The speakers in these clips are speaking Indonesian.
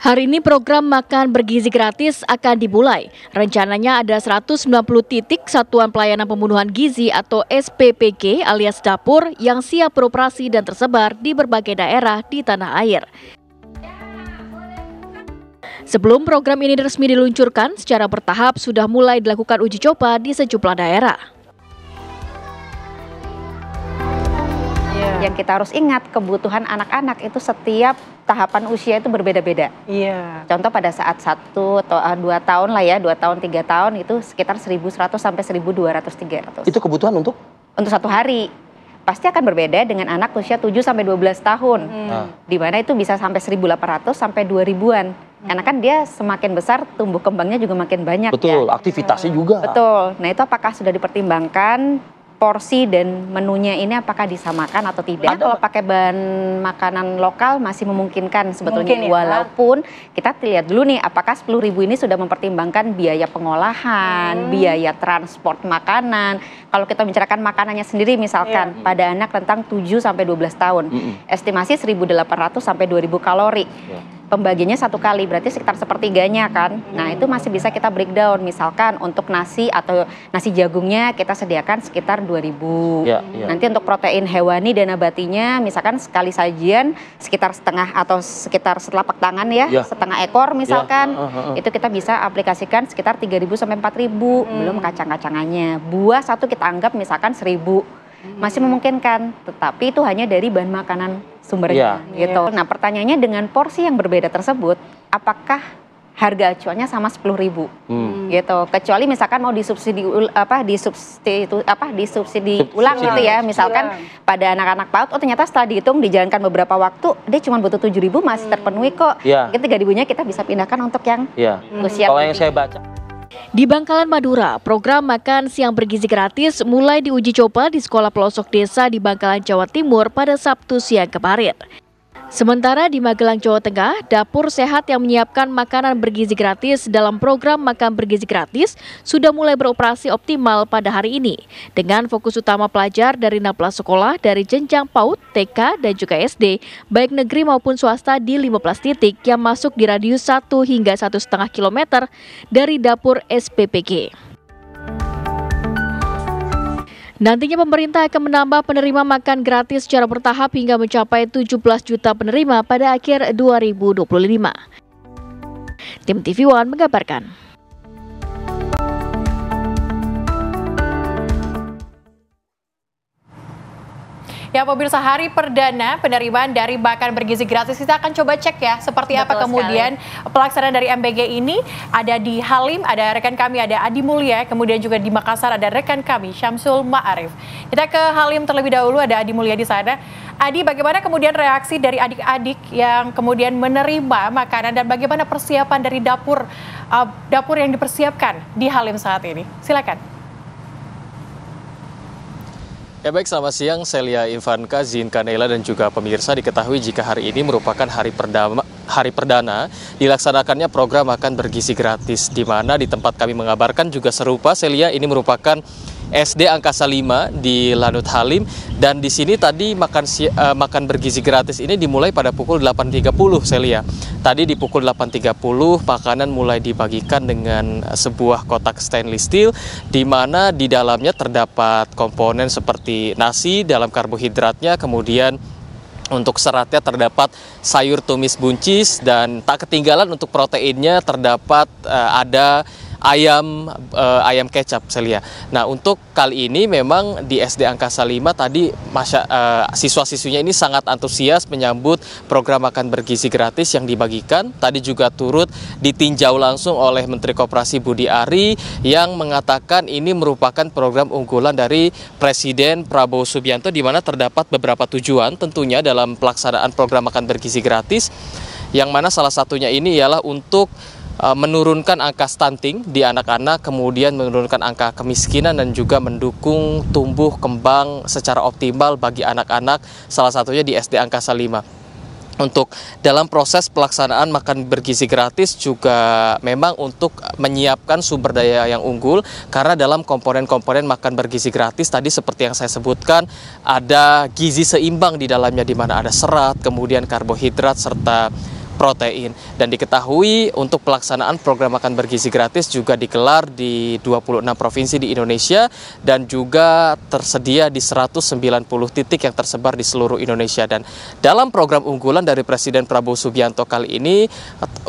Hari ini program makan bergizi gratis akan dimulai. Rencananya ada 190 titik Satuan Pelayanan Pembunuhan Gizi atau SPPG alias dapur yang siap beroperasi dan tersebar di berbagai daerah di tanah air. Sebelum program ini resmi diluncurkan, secara bertahap sudah mulai dilakukan uji coba di sejumlah daerah. Yang kita harus ingat, kebutuhan anak-anak itu setiap tahapan usia itu berbeda-beda. Iya. Contoh pada saat 1 atau 2 tahun lah ya, 2 tahun, 3 tahun itu sekitar 1.100 sampai 1.200-300. Itu kebutuhan untuk? Untuk satu hari. Pasti akan berbeda dengan anak usia 7 sampai 12 tahun. Di mana itu bisa sampai 1.800 sampai 2.000-an. Karena kan dia semakin besar, tumbuh kembangnya juga makin banyak. Betul, ya. Aktivitasnya juga. Betul. Nah itu apakah sudah dipertimbangkan porsi dan menunya ini apakah disamakan atau tidak? Kalau pakai bahan makanan lokal masih memungkinkan sebetulnya. Mungkin, ya, walaupun kita lihat dulu nih apakah 10.000 ini sudah mempertimbangkan biaya pengolahan, biaya transport makanan. Kalau kita bicarakan makanannya sendiri misalkan pada anak rentang 7 sampai 12 tahun, estimasi 1.800 sampai 2.000 kalori. Pembagiannya 1 kali, berarti sekitar sepertiganya kan. Nah itu masih bisa kita breakdown, misalkan untuk nasi atau nasi jagungnya kita sediakan sekitar 2.000. Nanti untuk protein hewani dan nabatinya misalkan sekali sajian sekitar setengah atau sekitar setelapak tangan ya, setengah ekor misalkan. Itu kita bisa aplikasikan sekitar 3.000 sampai 4.000, belum kacang-kacangannya. Buah satu kita anggap misalkan 1.000. Masih memungkinkan, tetapi itu hanya dari bahan makanan sumbernya gitu. Nah pertanyaannya dengan porsi yang berbeda tersebut, apakah harga acuannya sama 10.000 gitu? Kecuali misalkan mau disubsidi ulang gitu ya, misalkan pada anak-anak PAUD, oh ternyata setelah dihitung dijalankan beberapa waktu, dia cuma butuh 7.000 masih terpenuhi kok. Mungkin 3.000-nya kita bisa pindahkan untuk yang usia. Kalau yang saya baca. Di Bangkalan Madura, program makan siang bergizi gratis mulai diuji coba di sekolah pelosok desa di Bangkalan, Jawa Timur pada Sabtu siang kemarin. Sementara di Magelang, Jawa Tengah, dapur sehat yang menyiapkan makanan bergizi gratis dalam program makan bergizi gratis sudah mulai beroperasi optimal pada hari ini. Dengan fokus utama pelajar dari 16 sekolah dari jenjang PAUD, TK, dan juga SD, baik negeri maupun swasta di 15 titik yang masuk di radius 1 hingga 1,5 km dari dapur SPPG. Nantinya pemerintah akan menambah penerima makan gratis secara bertahap hingga mencapai 17 juta penerima pada akhir 2025. Tim TV One mengabarkan. Ya pemirsa, hari perdana penerimaan dari makan bergizi gratis kita akan coba cek ya seperti apa kemudian pelaksanaan dari MBG ini. Ada di Halim, ada rekan kami ada Adi Mulya, kemudian juga di Makassar ada rekan kami Syamsul Ma'arif. Kita ke Halim terlebih dahulu, ada Adi Mulya di sana. Adi, bagaimana kemudian reaksi dari adik-adik yang kemudian menerima makanan dan bagaimana persiapan dari dapur yang dipersiapkan di Halim saat ini? Silakan. Ya baik, selamat siang, Celia Ivanka, Zin Kanela dan juga pemirsa. Diketahui jika hari ini merupakan hari perdana dilaksanakannya program makan bergizi gratis, di mana di tempat kami mengabarkan juga serupa, Celia, ini merupakan SD Angkasa 5 di Lanut Halim, dan di sini tadi makan bergizi gratis ini dimulai pada pukul 8.30, Celia. Tadi di pukul 8.30 makanan mulai dibagikan dengan sebuah kotak stainless steel, di mana di dalamnya terdapat komponen seperti nasi dalam karbohidratnya, kemudian untuk seratnya terdapat sayur tumis buncis, dan tak ketinggalan untuk proteinnya terdapat ada ayam kecap, Celia. Nah, untuk kali ini memang di SD Angkasa 5 tadi siswa-siswinya ini sangat antusias menyambut program makan bergizi gratis yang dibagikan. Tadi juga turut ditinjau langsung oleh Menteri Koperasi Budi Ari yang mengatakan ini merupakan program unggulan dari Presiden Prabowo Subianto, di mana terdapat beberapa tujuan tentunya dalam pelaksanaan program makan bergizi gratis, yang mana salah satunya ini ialah untuk menurunkan angka stunting di anak-anak, kemudian menurunkan angka kemiskinan dan juga mendukung tumbuh kembang secara optimal bagi anak-anak, salah satunya di SD Angkasa 5. Untuk dalam proses pelaksanaan makan bergizi gratis juga memang untuk menyiapkan sumber daya yang unggul, karena dalam komponen-komponen makan bergizi gratis tadi seperti yang saya sebutkan ada gizi seimbang di dalamnya, di mana ada serat, kemudian karbohidrat serta protein. Dan diketahui untuk pelaksanaan program makan bergizi gratis juga digelar di 26 provinsi di Indonesia dan juga tersedia di 190 titik yang tersebar di seluruh Indonesia. Dan dalam program unggulan dari Presiden Prabowo Subianto kali ini,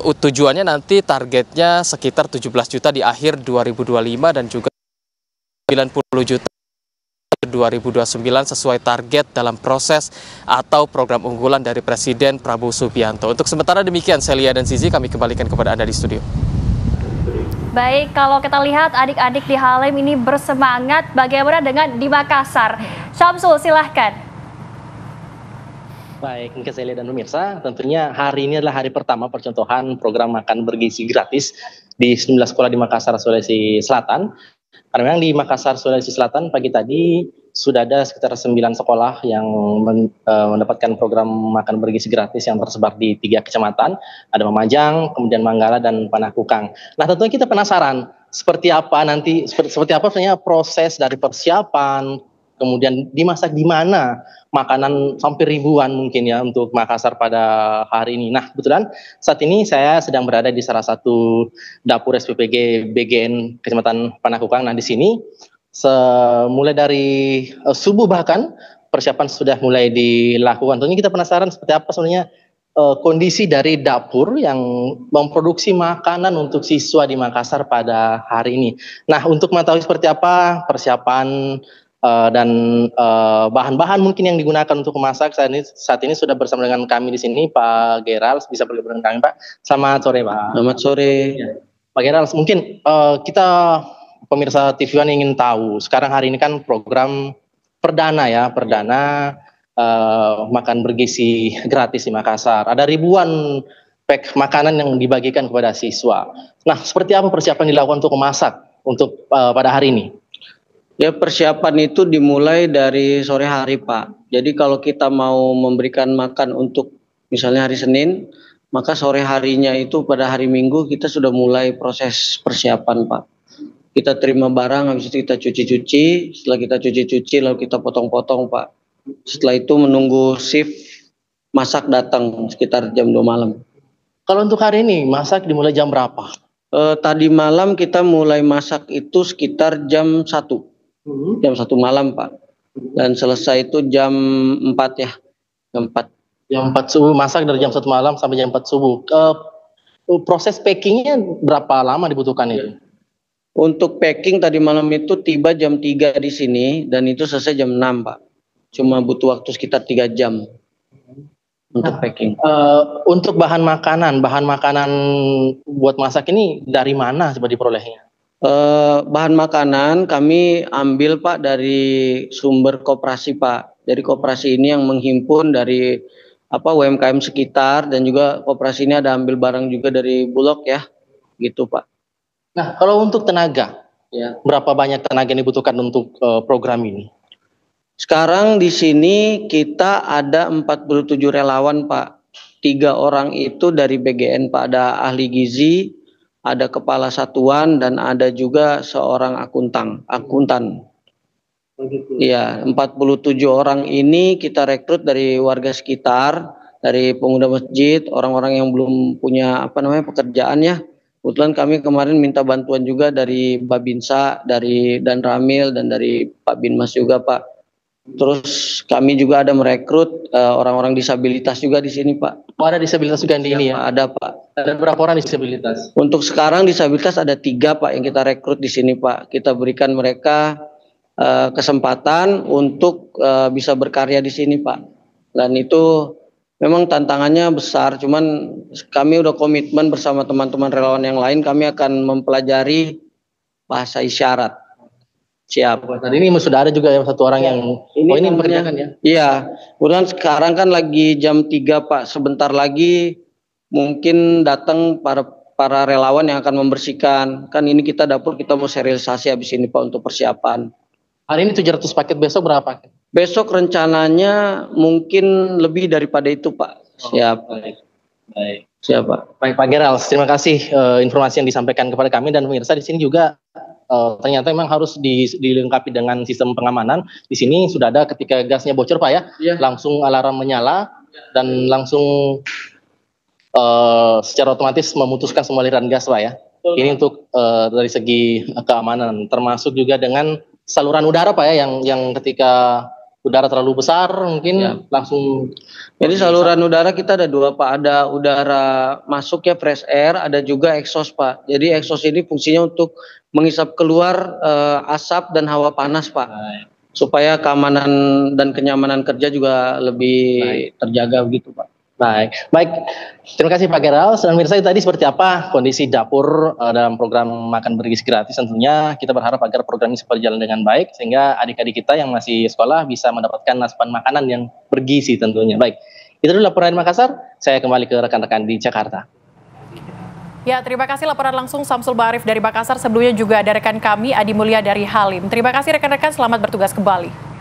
tujuannya nanti targetnya sekitar 17 juta di akhir 2025 dan juga 90 juta 2029 sesuai target dalam proses atau program unggulan dari Presiden Prabowo Subianto. Untuk sementara demikian, Celia dan Zizi, kami kembalikan kepada Anda di studio. Baik, kalau kita lihat adik-adik di Halim ini bersemangat, bagaimana dengan di Makassar? Syamsul, silahkan. Baik, mungkin Celia dan pemirsa, tentunya hari ini adalah hari pertama percontohan program makan bergizi gratis di 19 sekolah di Makassar, Sulawesi Selatan. Karena memang di Makassar, Sulawesi Selatan pagi tadi sudah ada sekitar 9 sekolah yang mendapatkan program makan bergizi gratis yang tersebar di 3 kecamatan. Ada Mamajang, kemudian Manggala, dan Panakukang. Nah, tentunya kita penasaran seperti apa nanti, seperti apa sebenarnya proses dari persiapan, kemudian dimasak di mana, makanan hampir ribuan mungkin ya untuk Makassar pada hari ini. Nah, kebetulan saat ini saya sedang berada di salah satu dapur SPPG BGN Kecamatan Panakukang. Nah, di sini mulai dari subuh bahkan persiapan sudah mulai dilakukan. Tentunya kita penasaran seperti apa sebenarnya kondisi dari dapur yang memproduksi makanan untuk siswa di Makassar pada hari ini. Nah, untuk mengetahui seperti apa persiapan dan bahan-bahan mungkin yang digunakan untuk memasak, saat ini sudah bersama dengan kami di sini Pak Gerald, bisa bergabung dengan kami Pak. Selamat sore Pak. Selamat sore. Ya. Pak Gerald, mungkin kita pemirsa TV One ingin tahu, sekarang hari ini kan program perdana makan bergizi gratis di Makassar. Ada ribuan pack makanan yang dibagikan kepada siswa. Nah, seperti apa persiapan dilakukan untuk memasak untuk pada hari ini? Ya, persiapan itu dimulai dari sore hari, Pak. Jadi kalau kita mau memberikan makan untuk misalnya hari Senin, maka sore harinya itu pada hari Minggu kita sudah mulai proses persiapan, Pak. Kita terima barang, habis itu kita cuci-cuci. Setelah kita cuci-cuci, lalu kita potong-potong, Pak. Setelah itu menunggu shift masak datang sekitar jam 2 malam. Kalau untuk hari ini, masak dimulai jam berapa? Tadi malam kita mulai masak itu sekitar jam 1. Jam 1 malam, Pak. Dan selesai itu jam 4 ya. Jam 4. Jam 4 subuh, masak dari jam 1 malam sampai jam 4 subuh. Proses packingnya berapa lama dibutuhkan itu? Untuk packing tadi malam itu tiba jam 3 di sini dan itu selesai jam 6, Pak. Cuma butuh waktu sekitar 3 jam untuk packing. Untuk bahan makanan buat masak ini dari mana coba diperolehnya? Bahan makanan kami ambil, Pak, dari sumber koperasi, Pak. Jadi koperasi ini yang menghimpun dari UMKM sekitar, dan juga koperasi ini ada ambil barang juga dari Bulog ya, gitu, Pak. Nah, kalau untuk tenaga, ya, berapa banyak tenaga yang dibutuhkan untuk program ini? Sekarang di sini kita ada 47 relawan, Pak. 3 orang itu dari BGN, Pak. Ada ahli gizi, ada kepala satuan, dan ada juga seorang akuntan. Iya, 47 orang ini kita rekrut dari warga sekitar, dari pemuda masjid, orang-orang yang belum punya pekerjaan ya. Kebetulan kami kemarin minta bantuan juga dari Babinsa, dan Ramil, dan dari Pak Binmas juga, Pak. Terus kami juga ada merekrut orang-orang disabilitas juga di sini, Pak. Oh, ada disabilitas juga di ini ya? Ada, Pak. Ada berapa orang disabilitas? Untuk sekarang disabilitas ada 3, Pak, yang kita rekrut di sini, Pak. Kita berikan mereka kesempatan untuk bisa berkarya di sini, Pak. Dan itu memang tantangannya besar, cuman kami udah komitmen bersama teman-teman relawan yang lain, kami akan mempelajari bahasa isyarat. Siap. Tadi ini sudah ada juga ya satu orang yang ini memperkerjakan ya? Iya. Kemudian sekarang kan lagi jam 3, Pak. Sebentar lagi mungkin datang para relawan yang akan membersihkan. Kan ini kita dapur, kita mau sterilisasi habis ini, Pak, untuk persiapan. Hari ini 700 paket, besok berapa paket? Besok rencananya mungkin lebih daripada itu, Pak. Siap. Baik. Siap, Pak. Baik, Pak Gerald, terima kasih informasi yang disampaikan kepada kami, dan pemirsa di sini juga ternyata memang harus dilengkapi dengan sistem pengamanan. Di sini sudah ada ketika gasnya bocor, Pak ya, langsung alarm menyala dan langsung secara otomatis memutuskan semua aliran gas Pak ya. Ini untuk dari segi keamanan, termasuk juga dengan saluran udara Pak ya, yang ketika udara terlalu besar mungkin langsung. Jadi saluran udara kita ada dua Pak, ada udara masuk ya fresh air, ada juga exhaust Pak. Jadi exhaust ini fungsinya untuk menghisap keluar asap dan hawa panas Pak, supaya keamanan dan kenyamanan kerja juga lebih terjaga begitu Pak. Baik. Terima kasih Pak Geral. Pemirsa tadi seperti apa kondisi dapur dalam program makan bergizi gratis. Tentunya kita berharap agar program ini berjalan dengan baik sehingga adik-adik kita yang masih sekolah bisa mendapatkan asupan makanan yang bergizi tentunya. Baik, itu dulu laporan dari Makassar. Saya kembali ke rekan-rekan di Jakarta. Ya, terima kasih laporan langsung Samsul Barif dari Makassar. Sebelumnya juga ada rekan kami Adi Mulia dari Halim. Terima kasih rekan-rekan, selamat bertugas kembali.